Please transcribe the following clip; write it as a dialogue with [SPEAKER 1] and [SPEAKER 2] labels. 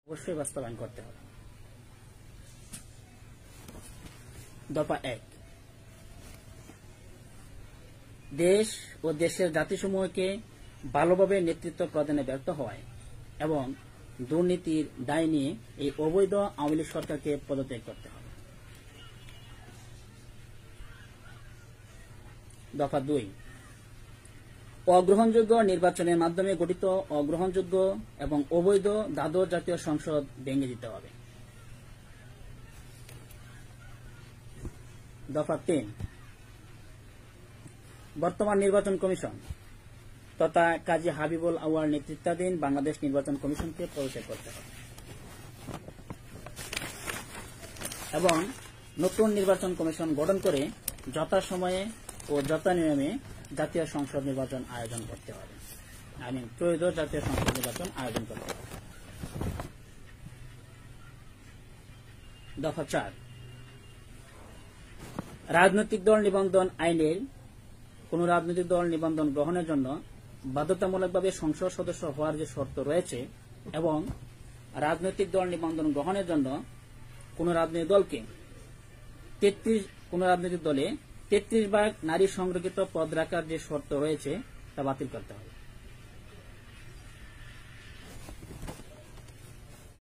[SPEAKER 1] অবশ্যই বাস্তবায়ন করতে হবে। দফা 1, দেশ ও দেশের জাতিসমূহকে ভালোভাবে নেতৃত্ব প্রদানে ব্যর্থ হওয়ায় এবং দুর্নীতির দায় নিয়ে এই অবৈধ আওয়ামী লীগ সরকারকে পদত্যাগ করতে হবে। দফা 2, অগ্রহণযোগ্য নির্বাচনের মাধ্যমে গঠিত অগ্রহণযোগ্য এবং অবৈধ দ্বাদশ জাতীয় সংসদ ভেঙে দিতে হবে। দফা 3, বর্তমান নির্বাচন কমিশন তথা কাজী হাবিবুল আউয়াল নেতৃত্বাধীন বাংলাদেশ নির্বাচন কমিশনকে পদত্যাগ করতে হবে এবং নতুন নির্বাচন কমিশন গঠন করে যথাসময়ে ও যথানিয়মে জাতীয় সংসদ নির্বাচন আয়োজন করতে হবে। ত্রয়োদশ জাতীয় সংসদ নির্বাচন আয়োজন করতে হবে। দফা 4, রাজনৈতিক দল নিবন্ধন আইনের কোন রাজনৈতিক দল নিবন্ধন গ্রহণের জন্য বাধ্যতামূলকভাবে সংসদ সদস্য হওয়ার যে শর্ত রয়েছে এবং রাজনৈতিক দল নিবন্ধন গ্রহণের জন্য কোন রাজনৈতিক দলে 33 ভাগ নারী সংরক্ষিত পদ রাখার যে শর্ত রয়েছে তা বাতিল করতে হবে।